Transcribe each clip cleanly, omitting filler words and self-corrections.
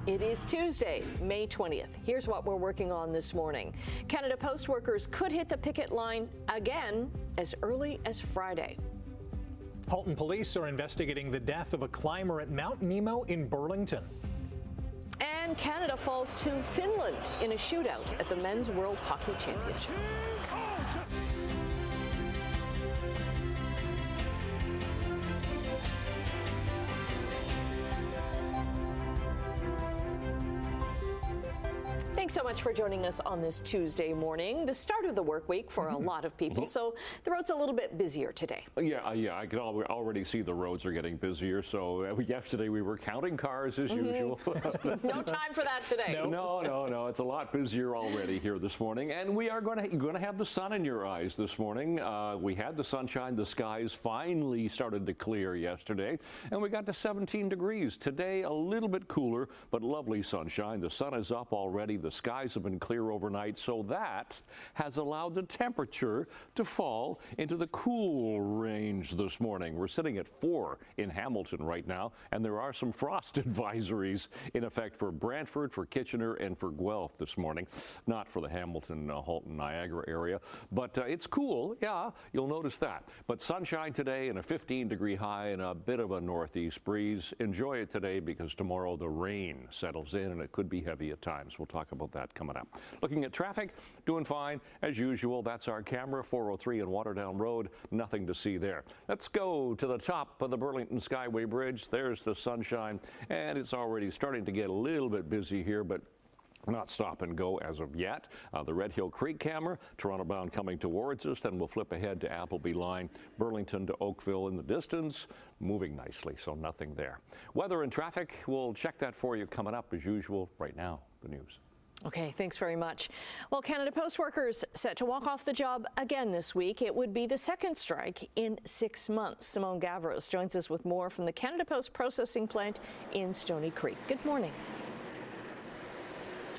It is Tuesday, May 20th. Here's what we're working on this morning. Canada Post workers could hit the picket line again as early as Friday. Halton police are investigating the death of a climber at Mount Nemo in Burlington. And Canada falls to Finland in a shootout at the Men's World Hockey Championship. Thanks so much for joining us on this Tuesday morning, the start of the work week for a lot of people. So the road's a little bit busier today. Yeah, I can already see the roads are getting busier. So yesterday we were counting cars as usual. No time for that today. No. It's a lot busier already here this morning, and we are going to have the sun in your eyes this morning. We had the sunshine. The skies finally started to clear yesterday, and we got to 17 degrees. Today a little bit cooler, but lovely sunshine. The sun is up already. The skies have been clear overnight, so that has allowed the temperature to fall into the cool range this morning. We're sitting at 4 in Hamilton right now, and there are some frost advisories in effect for Brantford, for Kitchener, and for Guelph this morning. Not for the Hamilton, Halton, Niagara area, but it's cool. Yeah, you'll notice that. But sunshine today and a 15-degree high and a bit of a northeast breeze. Enjoy it today because tomorrow the rain settles in and it could be heavy at times. We'll talk about that coming up. Looking at traffic, doing fine as usual. That's our camera, 403 and Waterdown Road. Nothing to see there. Let's go to the top of the Burlington Skyway Bridge. There's the sunshine, and it's already starting to get a little bit busy here, but not stop and go as of yet. The Red Hill Creek camera, Toronto bound coming towards us. Then we'll flip ahead to Appleby Line, Burlington to Oakville in the distance, moving nicely, so nothing there. Weather and traffic, we'll check that for you coming up as usual. Right now, the news. Okay, thanks very much. Well, Canada Post workers set to walk off the job again this week. It would be the second strike in 6 months. Simone Gavros joins us with more from the Canada Post processing plant in Stoney Creek. Good morning.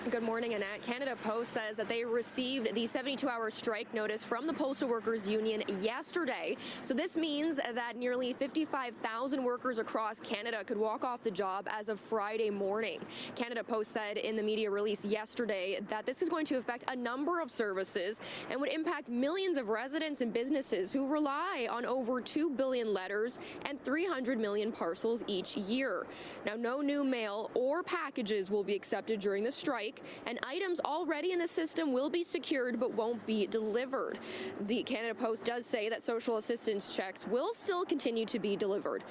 Good morning, Annette. Canada Post says that they received the 72-hour strike notice from the Postal Workers Union yesterday. So this means that nearly 55,000 workers across Canada could walk off the job as of Friday morning. Canada Post said in the media release yesterday that this is going to affect a number of services and would impact millions of residents and businesses who rely on over 2 billion letters and 300 million parcels each year. Now, no new mail or packages will be accepted during the strike, and items already in the system will be secured but won't be delivered. The Canada Post does say that social assistance checks will still continue to be delivered.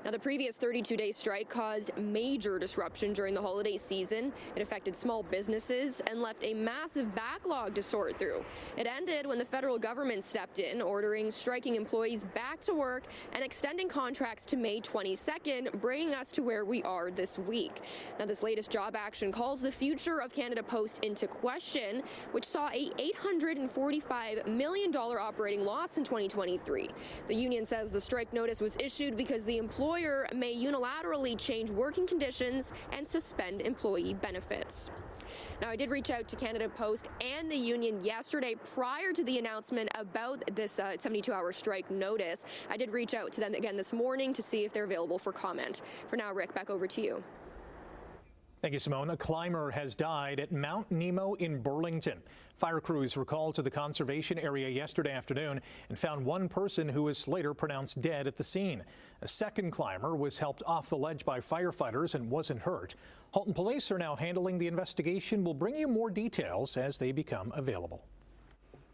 Now, the previous 32-day strike caused major disruption during the holiday season. It affected small businesses and left a massive backlog to sort through. It ended when the federal government stepped in, ordering striking employees back to work and extending contracts to May 22nd, bringing us to where we are this week. Now, this latest job action calls the future of Canada Post into question, which saw a $845 million operating loss in 2023. The union says the strike notice was issued because the employer may unilaterally change working conditions and suspend employee benefits. Now, I did reach out to Canada Post and the union yesterday prior to the announcement about this 72-hour strike notice. I did reach out to them again this morning to see if they're available for comment. For now, Rick, back over to you. Thank you, Simone. A climber has died at Mount Nemo in Burlington. Fire crews were called to the conservation area yesterday afternoon and found one person who was later pronounced dead at the scene. A second climber was helped off the ledge by firefighters and wasn't hurt. Halton police are now handling the investigation. We'll bring you more details as they become available.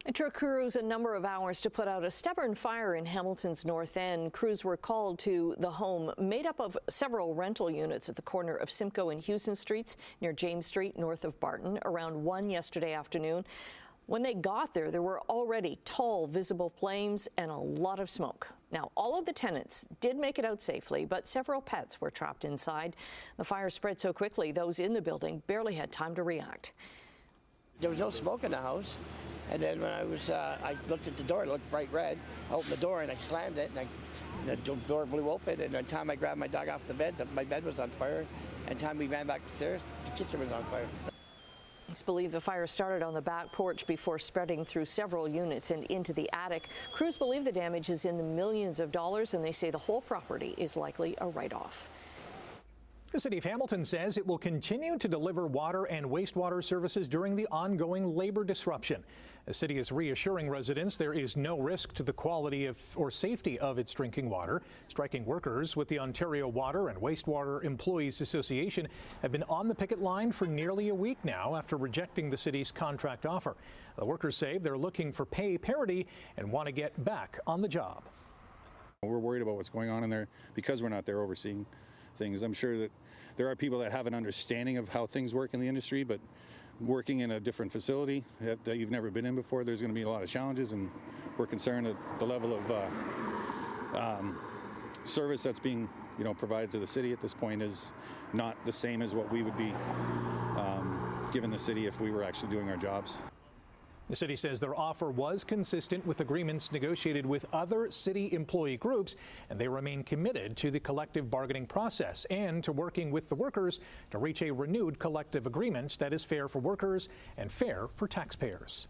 It took crews a number of hours to put out a stubborn fire in Hamilton's North End. Crews were called to the home made up of several rental units at the corner of Simcoe and Houston Streets near James Street north of Barton around 1 yesterday afternoon. When they got there, there were already tall visible flames and a lot of smoke. Now, all of the tenants did make it out safely, but several pets were trapped inside. The fire spread so quickly, those in the building barely had time to react. There was no smoke in the house. And then when I looked at the door, it looked bright red. I opened the door and I slammed it, and the door blew open. And by the time I grabbed my dog off the bed, my bed was on fire. And the time we ran back upstairs, the kitchen was on fire. It's believed the fire started on the back porch before spreading through several units and into the attic. Crews believe the damage is in the millions of dollars, and they say the whole property is likely a write-off. The City of Hamilton says it will continue to deliver water and wastewater services during the ongoing labor disruption. The city is reassuring residents there is no risk to the quality or safety of its drinking water. Striking workers with the Ontario Water and Wastewater Employees Association have been on the picket line for nearly a week now after rejecting the city's contract offer. The workers say they're looking for pay parity and want to get back on the job. We're worried about what's going on in there because we're not there overseeing things. I'm sure that there are people that have an understanding of how things work in the industry, but working in a different facility that you've never been in before, there's going to be a lot of challenges, and we're concerned that the level of service that's being provided to the city at this point is not the same as what we would be giving the city if we were actually doing our jobs. The city says their offer was consistent with agreements negotiated with other city employee groups, and they remain committed to the collective bargaining process and to working with the workers to reach a renewed collective agreement that is fair for workers and fair for taxpayers.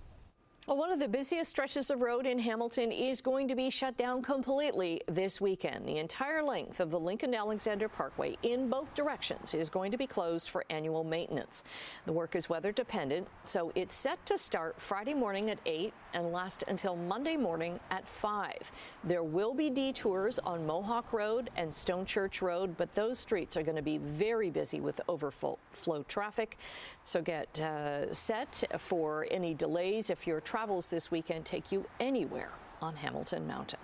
Well, one of the busiest stretches of road in Hamilton is going to be shut down completely this weekend. The entire length of the Lincoln-Alexander Parkway in both directions is going to be closed for annual maintenance. The work is weather dependent, so it's set to start Friday morning at 8 and last until Monday morning at 5. There will be detours on Mohawk Road and Stone Church Road, but those streets are going to be very busy with overflow traffic. So get set for any delays if your travels this weekend take you anywhere on Hamilton Mountain.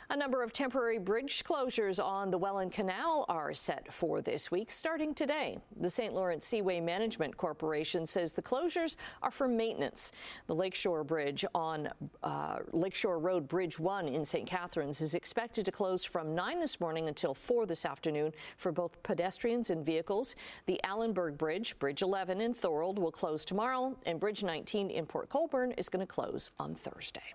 A number of temporary bridge closures on the Welland Canal are set for this week, starting today. The St. Lawrence Seaway Management Corporation says the closures are for maintenance. The Lakeshore Bridge on Lakeshore Road Bridge 1 in St. Catharines is expected to close from 9 this morning until 4 this afternoon for both pedestrians and vehicles. The Allenburg Bridge, Bridge 11 in Thorold, will close tomorrow, and Bridge 19 in Port Colborne is going to close on Thursday.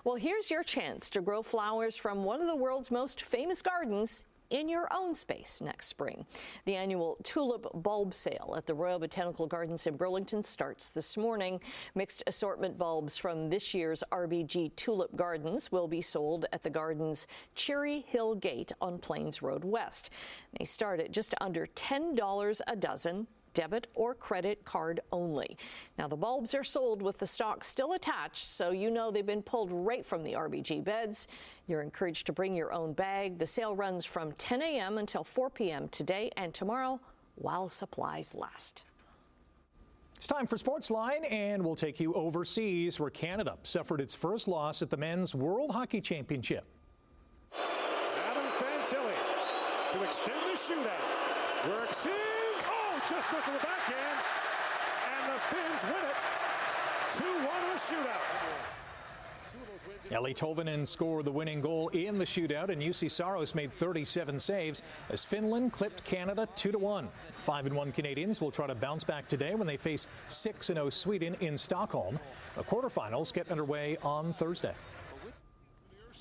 Well, here's your chance to grow flowers from one of the world's most famous gardens in your own space next spring. The annual tulip bulb sale at the Royal Botanical Gardens in Burlington starts this morning. Mixed assortment bulbs from this year's RBG Tulip Gardens will be sold at the garden's Cherry Hill Gate on Plains Road West. They start at just under $10 a dozen, debit or credit card only. Now, the bulbs are sold with the stock still attached, so you know they've been pulled right from the RBG beds. You're encouraged to bring your own bag. The sale runs from 10 a.m. until 4 p.m. today and tomorrow while supplies last. It's time for Sportsline, and we'll take you overseas, where Canada suffered its first loss at the Men's World Hockey Championship. Adam Fantilli to extend the shootout. Works in. Just missed the backhand, and the Finns win it 2-1 in the shootout. Ellie Tolvanen scored the winning goal in the shootout, and UC Saros made 37 saves as Finland clipped Canada 2-1. 5-1 Canadians will try to bounce back today when they face 6-0 Sweden in Stockholm. The quarterfinals get underway on Thursday.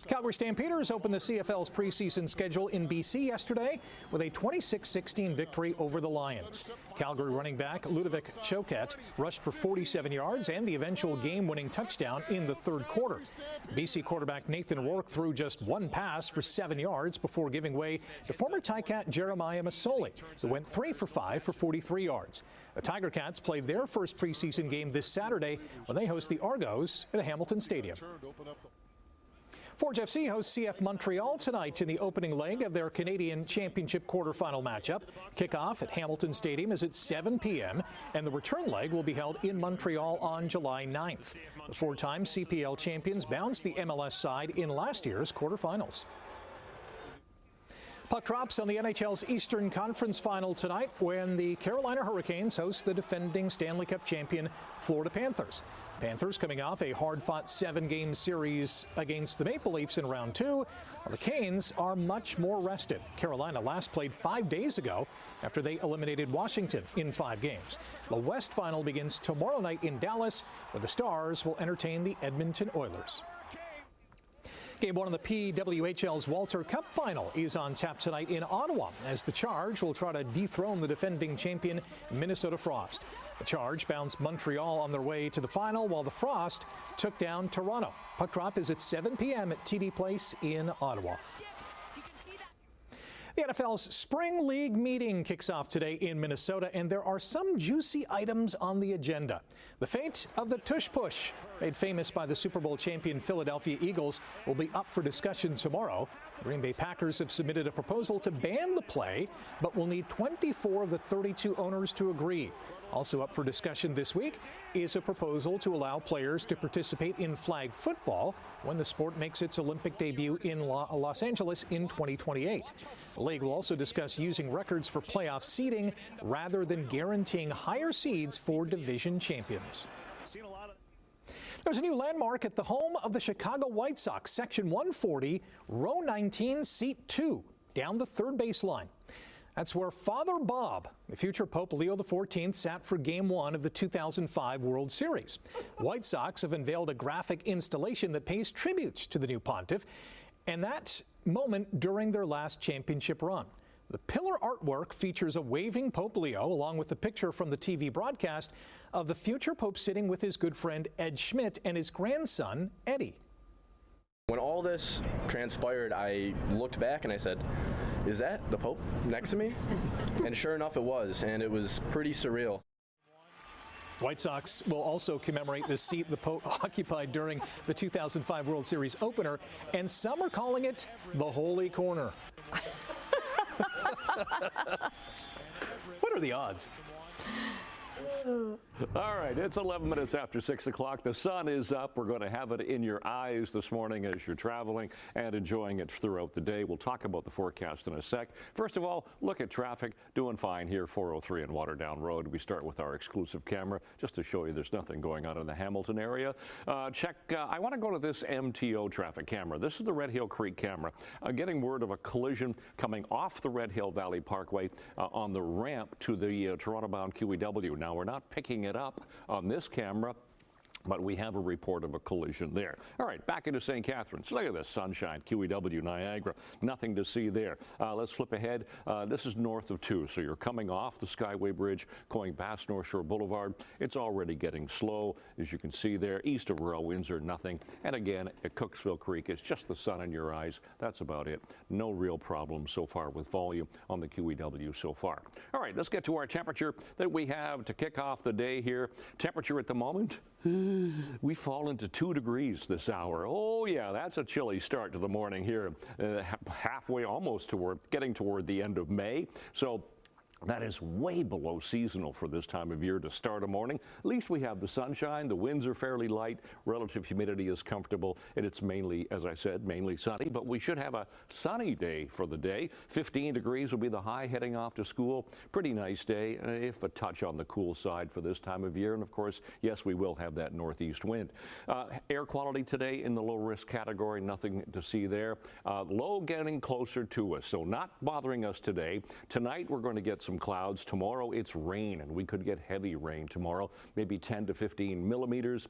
Calgary Stampeders opened the CFL's preseason schedule in BC yesterday with a 26-16 victory over the Lions. Calgary running back Ludovic Choquette rushed for 47 yards and the eventual game-winning touchdown in the third quarter. BC quarterback Nathan Rourke threw just one pass for 7 yards before giving way to former Ticat Jeremiah Masoli, who went 3 for 5 for 43 yards. The Tiger Cats played their first preseason game this Saturday when they host the Argos at a Hamilton Stadium. Forge FC hosts CF Montreal tonight in the opening leg of their Canadian Championship quarterfinal matchup. Kickoff at Hamilton Stadium is at 7 p.m., and the return leg will be held in Montreal on July 9th. The four-time CPL champions bounced the MLS side in last year's quarterfinals. Puck drops on the NHL's Eastern Conference Final tonight when the Carolina Hurricanes host the defending Stanley Cup champion Florida Panthers. Panthers coming off a hard-fought 7-game series against the Maple Leafs in round 2. While the Canes are much more rested. Carolina last played 5 days ago after they eliminated Washington in 5 games. The West Final begins tomorrow night in Dallas, where the Stars will entertain the Edmonton Oilers. Game 1 of the PWHL's Walter Cup Final is on tap tonight in Ottawa as the Charge will try to dethrone the defending champion Minnesota Frost. The Charge bounced Montreal on their way to the final, while the Frost took down Toronto. Puck drop is at 7 p.m. at TD Place in Ottawa. The NFL's Spring League meeting kicks off today in Minnesota, and there are some juicy items on the agenda. The fate of the tush push, made famous by the Super Bowl champion Philadelphia Eagles, will be up for discussion tomorrow. The Green Bay Packers have submitted a proposal to ban the play, but will need 24 of the 32 owners to agree. Also up for discussion this week is a proposal to allow players to participate in flag football when the sport makes its Olympic debut in Los Angeles in 2028. The league will also discuss using records for playoff seeding rather than guaranteeing higher seeds for division champions. There's a new landmark at the home of the Chicago White Sox, Section 140, Row 19, Seat 2, down the third baseline. That's where Father Bob, the future Pope Leo XIV, sat for Game 1 of the 2005 World Series. White Sox have unveiled a graphic installation that pays tribute to the new pontiff, and that moment during their last championship run. The pillar artwork features a waving Pope Leo, along with a picture from the TV broadcast of the future Pope sitting with his good friend Ed Schmidt and his grandson, Eddie. When all this transpired, I looked back and I said, is that the Pope next to me? And sure enough, it was, and it was pretty surreal. White Sox will also commemorate the seat the Pope occupied during the 2005 World Series opener, and some are calling it the Holy Corner. What are the odds? All right, it's 11 minutes after 6 o'clock. The sun is up. We're going to have it in your eyes this morning as you're traveling and enjoying it throughout the day. We'll talk about the forecast in a sec. First of all, look at traffic. Doing fine here, 403 and Waterdown Road. We start with our exclusive camera just to show you there's nothing going on in the Hamilton area. I want to go to this MTO traffic camera. This is the Red Hill Creek camera. Getting word of a collision coming off the Red Hill Valley Parkway on the ramp to the Toronto-bound QEW. Now, we're not picking it up on this camera, but we have a report of a collision there. All right, back into St. Catharines. Look at this sunshine, QEW, Niagara. Nothing to see there. Let's flip ahead. This is north of 2, so you're coming off the Skyway Bridge, going past North Shore Boulevard. It's already getting slow, as you can see there. East of Royal Windsor, nothing. And again, at Cooksville Creek, it's just the sun in your eyes. That's about it. No real problem so far with volume on the QEW so far. All right, let's get to our temperature that we have to kick off the day here. Temperature at the moment, we fall into 2 degrees this hour. Oh yeah, that's a chilly start to the morning here, halfway almost getting toward the end of May. So that is way below seasonal for this time of year to start a morning. At least we have the sunshine. The winds are fairly light. Relative humidity is comfortable. And it's mainly, as I said, mainly sunny. But we should have a sunny day for the day. 15 degrees will be the high heading off to school. Pretty nice day, if a touch on the cool side for this time of year. And of course, yes, we will have that northeast wind. Air quality today in the low risk category. Nothing to see there. Low getting closer to us. So not bothering us today. Tonight, we're going to get some clouds. Tomorrow it's rain, and we could get heavy rain tomorrow, maybe 10 to 15 millimeters.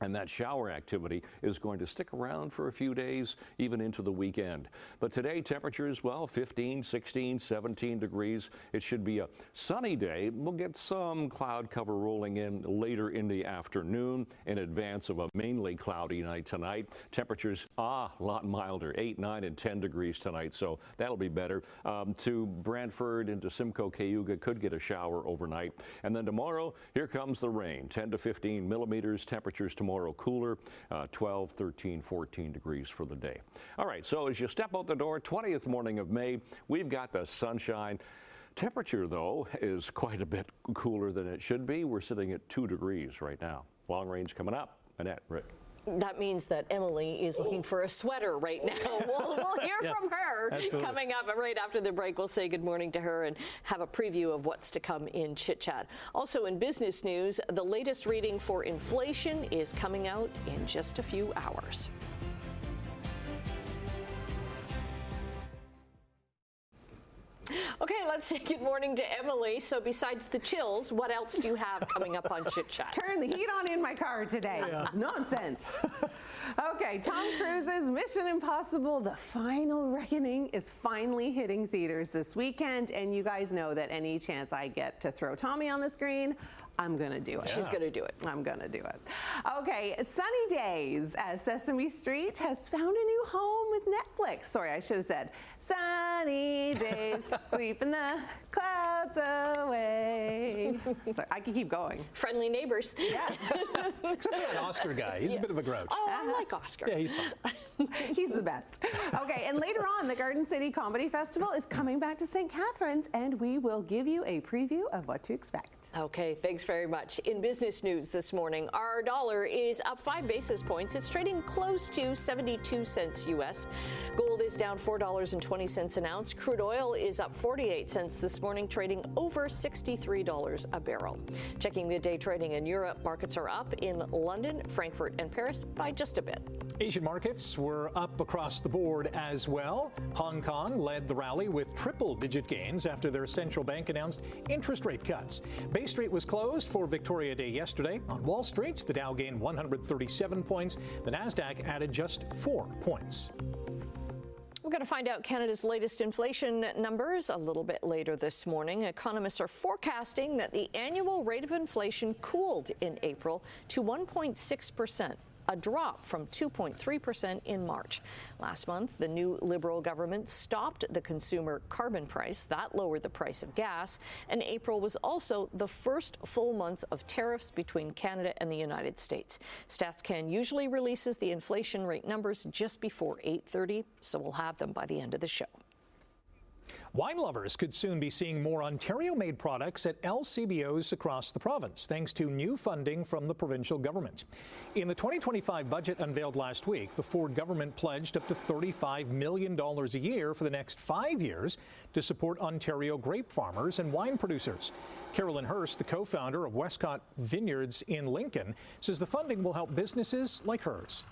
And that shower activity is going to stick around for a few days, even into the weekend. But today, temperatures, well, 15, 16, 17 degrees. It should be a sunny day. We'll get some cloud cover rolling in later in the afternoon in advance of a mainly cloudy night tonight. Temperatures, a lot milder, 8, 9, and 10 degrees tonight, so that'll be better. To Brantford into Simcoe, Cayuga, could get a shower overnight. And then tomorrow, here comes the rain, 10 to 15 millimeters. Temperatures tomorrow cooler, 12, 13, 14 degrees for the day. All right, so as you step out the door, 20th morning of May, we've got the sunshine. Temperature, though, is quite a bit cooler than it should be. We're sitting at 2 degrees right now. Long range coming up. Annette, Rick. That means that Emily is looking for a sweater right now. We'll hear from her coming up right after the break. We'll say good morning to her and have a preview of what's to come in Chit Chat. Also in business news, the latest reading for inflation is coming out in just a few hours. Okay, let's say good morning to Emily. So besides the chills, what else do you have coming up on Chit Chat? Turn the heat on in my car today. This is nonsense. Okay, Tom Cruise's Mission Impossible: The Final Reckoning is finally hitting theaters this weekend, and you guys know that any chance I get to throw Tommy on the screen, I'm going to do it. She's going to do it. I'm going to do it. Okay, sunny days as Sesame Street has found a new home with Netflix. Sorry, I should have said sunny days, sweeping the clouds away. Sorry, I could keep going. Friendly neighbors. Yeah. Except for that Oscar guy. He's a bit of a grouch. Oh, I like Oscar. Yeah, he's fun. He's the best. Okay, and later on, the Garden City Comedy Festival is coming back to St. Catharines, and we will give you a preview of what to expect. Okay, thanks very much. In business news this morning, our dollar is up 5 basis points. It's trading close to 72 cents U.S. Gold is down $4.20 an ounce. Crude oil is up 48 cents this morning, trading over $63 a barrel. Checking midday trading in Europe, markets are up in London, Frankfurt, and Paris by just a bit. Asian markets were up across the board as well. Hong Kong led the rally with triple-digit gains after their central bank announced interest rate cuts. Bay Street was closed for Victoria Day yesterday. On Wall Street, the Dow gained 137 points. The Nasdaq added just 4 points. We're going to find out Canada's latest inflation numbers a little bit later this morning. Economists are forecasting that the annual rate of inflation cooled in April to 1.6%. A drop from 2.3% in March. Last month, the new Liberal government stopped the consumer carbon price. That lowered the price of gas. And April was also the first full month of tariffs between Canada and the United States. StatsCan usually releases the inflation rate numbers just before 8:30, so we'll have them by the end of the show. Wine lovers could soon be seeing more Ontario-made products at LCBOs across the province, thanks to new funding from the provincial government. In the 2025 budget unveiled last week, the Ford government pledged up to $35 million a year for the next 5 years to support Ontario grape farmers and wine producers. Carolyn Hurst, the co-founder of Westcott Vineyards in Lincoln, says the funding will help businesses like hers.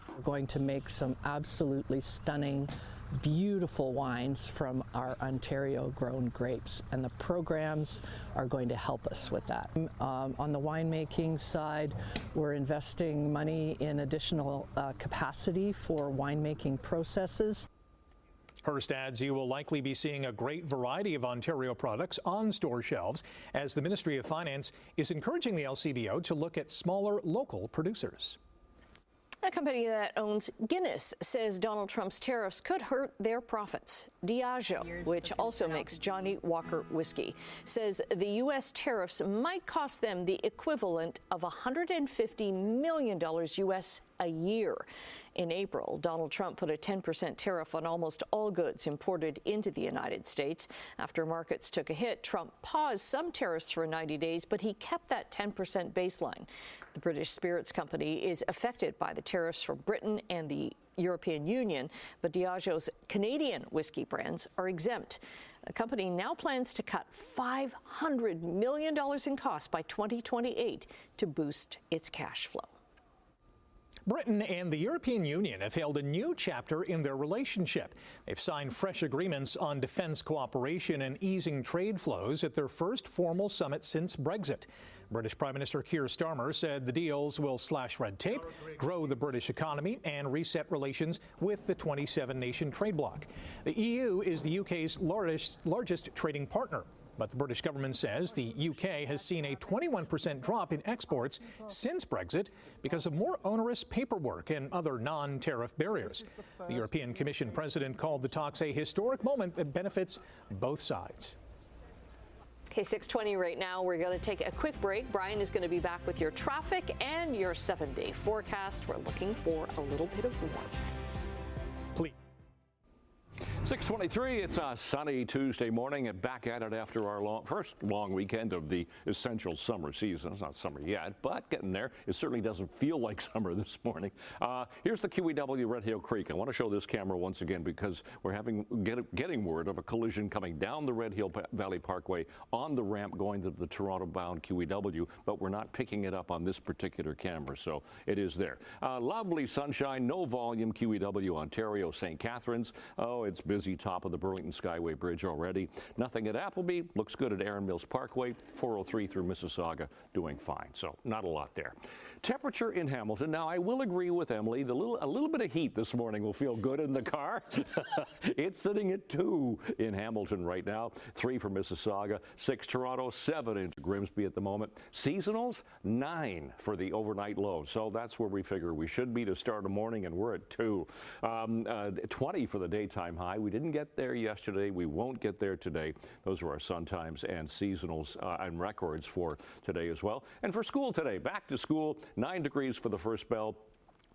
We're going to make some absolutely stunning, beautiful wines from our Ontario grown grapes, and the programs are going to help us with that. On the winemaking side, we're investing money in additional capacity for winemaking processes. Hurst adds you will likely be seeing a great variety of Ontario products on store shelves as the Ministry of Finance is encouraging the LCBO to look at smaller local producers. A company that owns Guinness says Donald Trump's tariffs could hurt their profits. Diageo, which also makes Johnny Walker whiskey, says the U.S. tariffs might cost them the equivalent of $150 million U.S. a year. In April, Donald Trump put a 10% tariff on almost all goods imported into the United States. After markets took a hit, Trump paused some tariffs for 90 days, but he kept that 10% baseline. The British spirits company is affected by the tariffs from Britain and the European Union, but Diageo's Canadian whiskey brands are exempt. The company now plans to cut $500 million in costs by 2028 to boost its cash flow. Britain and the European Union have held a new chapter in their relationship. They've signed fresh agreements on defense cooperation and easing trade flows at their first formal summit since Brexit. British Prime Minister Keir Starmer said the deals will slash red tape, grow the British economy, and reset relations with the 27-nation trade bloc. The EU is the UK's largest trading partner. But the British government says the UK has seen a 21% drop in exports since Brexit because of more onerous paperwork and other non-tariff barriers. The European Commission president called the talks a historic moment that benefits both sides. Okay, 6:20 right now. We're going to take a quick break. Brian is going to be back with your traffic and your 7-day forecast. We're looking for a little bit of warmth. Please. 6:23, it's a sunny Tuesday morning and back at it after our first long weekend of the essential summer season. It's not summer yet, but getting there. It certainly doesn't feel like summer this morning. Here's the QEW Red Hill Creek. I want to show this camera once again because we're getting word of a collision coming down the Red Hill Valley Parkway on the ramp going to the Toronto-bound QEW, but we're not picking it up on this particular camera, so it is there. Lovely sunshine, no volume, QEW Ontario, St. Catharines. Oh, it's busy. busy top of the Burlington Skyway Bridge already. Nothing at Appleby. Looks good at Erin Mills Parkway. 403 through Mississauga doing fine. So not a lot there. Temperature in Hamilton. Now, I will agree with Emily. A little bit of heat this morning will feel good in the car. It's sitting at 2 in Hamilton right now. 3 for Mississauga. 6 Toronto. 7 into Grimsby at the moment. Seasonals, 9 for the overnight low. So that's where we figure we should be to start a morning, and we're at 2. 20 for the daytime high. We didn't get there yesterday. We won't get there today. Those are our sun times and seasonals and records for today as well. And for school today, back to school, 9 degrees for the first bell.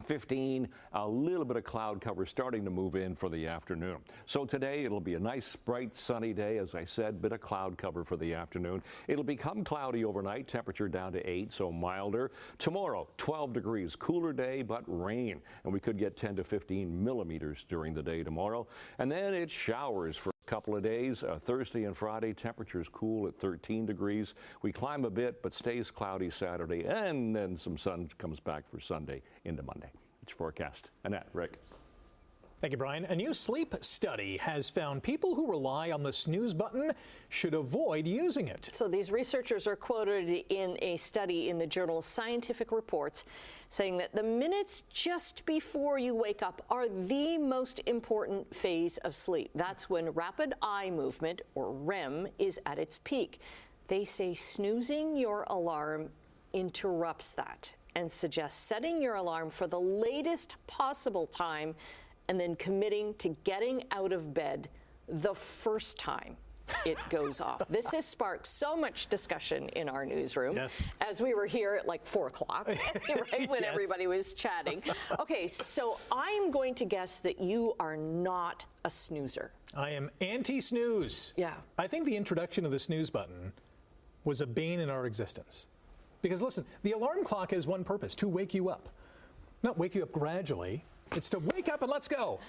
15, a little bit of cloud cover starting to move in for the afternoon. So today it'll be a nice, bright, sunny day. As I said, bit of cloud cover for the afternoon. It'll become cloudy overnight, temperature down to 8, so milder. Tomorrow, 12 degrees, cooler day, but rain. And we could get 10 to 15 millimeters during the day tomorrow. And then it showers for a couple of days. Thursday and Friday, temperatures cool at 13 degrees. We climb a bit, but stays cloudy Saturday. And then some sun comes back for Sunday into Monday. It's your forecast. Annette, Rick. Thank you, Brian. A new sleep study has found people who rely on the snooze button should avoid using it. So these researchers are quoted in a study in the journal Scientific Reports saying that the minutes just before you wake up are the most important phase of sleep. That's when rapid eye movement, or REM, is at its peak. They say snoozing your alarm interrupts that and suggest setting your alarm for the latest possible time and then committing to getting out of bed the first time it goes off. This has sparked so much discussion in our newsroom as we were here at like 4 o'clock, right, when everybody was chatting. Okay, so I'm going to guess that you are not a snoozer. I am anti-snooze. Yeah. I think the introduction of the snooze button was a bane in our existence. Because listen, the alarm clock has one purpose, to wake you up. Not wake you up gradually. It's to wake up and let's go.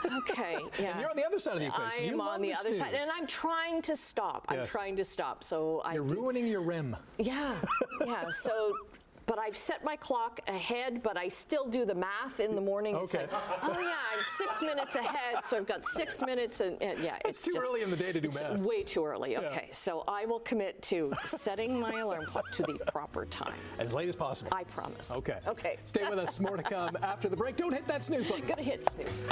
Okay, yeah. And you're on the other side of the equation. I am on the other side, and I'm trying to stop. I'm trying to stop. So you're ruining your REM. Yeah, yeah. So, but I've set my clock ahead, but I still do the math in the morning. Okay. It's like, oh yeah, I'm 6 minutes ahead, so I've got 6 minutes, and yeah, it's too early in the day to do math. Way too early. Okay, so I will commit to setting my alarm clock to the proper time. As late as possible. I promise. Okay. Okay. Stay with us. More to come after the break. Don't hit that snooze button. Gonna hit snooze.